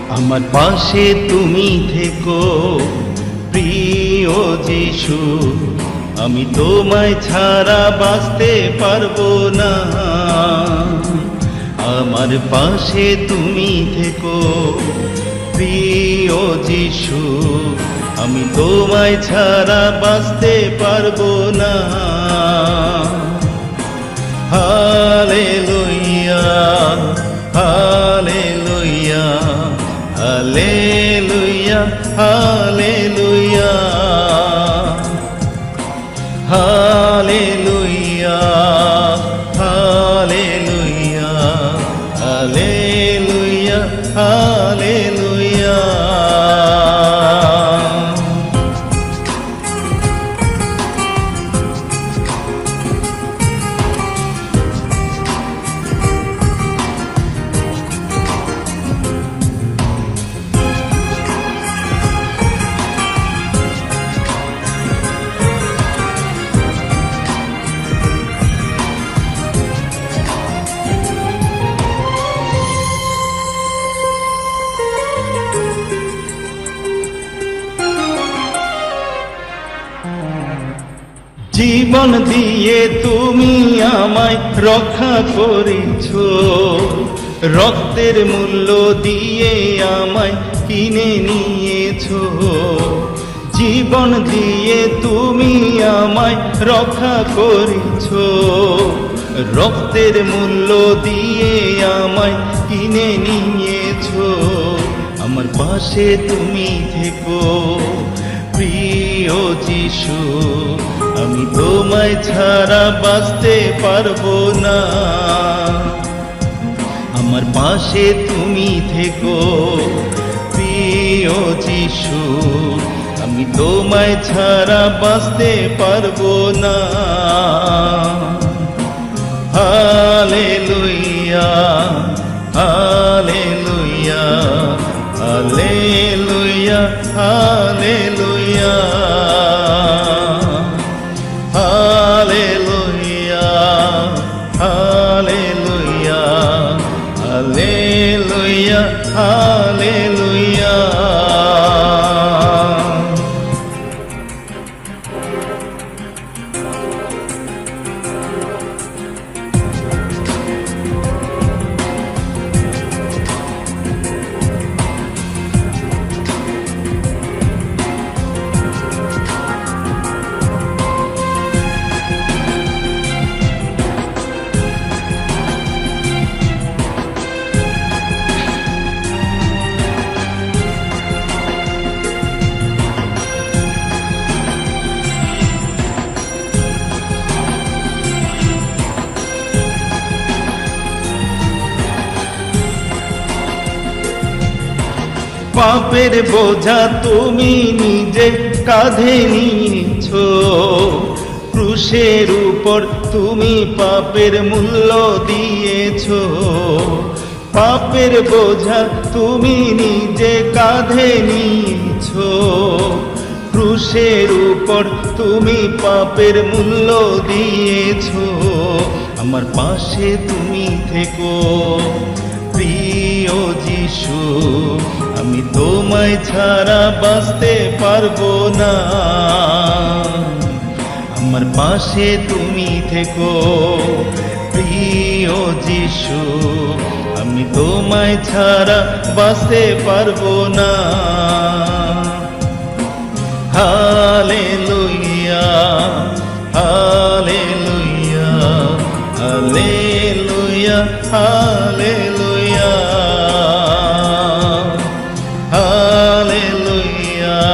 আমার পাশে তুমি থেকো প্রিয় যিশু, আমি তোমায় ছাড়া বাঁচতে পারবো না। আমার পাশে তুমি থেকো প্রিয় যিশু, আমি তোমায় ছাড়া বাঁচতে পারবো না। Hallelujah hallelujah hallelujah hallelujah hallelujah hallelujah hallelujah hallelujah. জীবন দিয়ে তুমি আমায় রক্ষা করেছো, রক্তের মূল্য দিয়ে আমায় কিনে নিয়েছো। জীবন দিয়ে তুমি আমায় রক্ষা করেছো, রক্তের মূল্য দিয়ে আমায় কিনে নিয়েছো। আমার পাশে তুমি থেকো প্রিয় যিশু, আমি তোমায় ছাড়া বাঁচতে পারবো না। আমার পাশে তুমি থেকো প্রিয় যিশু, আমি তোমায় ছাড়া বাঁচতে পারবো না। Hallelujah hallelujah hallelujah hallelujah hallelujah hallelujah hallelujah hallelujah. পাপের বোঝা তুমি নিজে কাঁধে নিয়েছো, ক্রুশের উপর তুমি পাপের মূল্য দিয়েছো। পাপের বোঝা তুমি নিজে কাঁধে নিয়েছো, ক্রুশের উপর তুমি পাপের মূল্য দিয়েছো। আমার পাশে তুমি থেকো প্রিয় যিশু, আমি তোমায় ছাড়া বাঁচতে পারবো না। আমার পাশে তুমি থেকো প্রিয় যিশু, আমি তোমায় ছাড়া বাঁচতে পারবো না। Hallelujah hallelujah hallelujah hallelujah hallelujah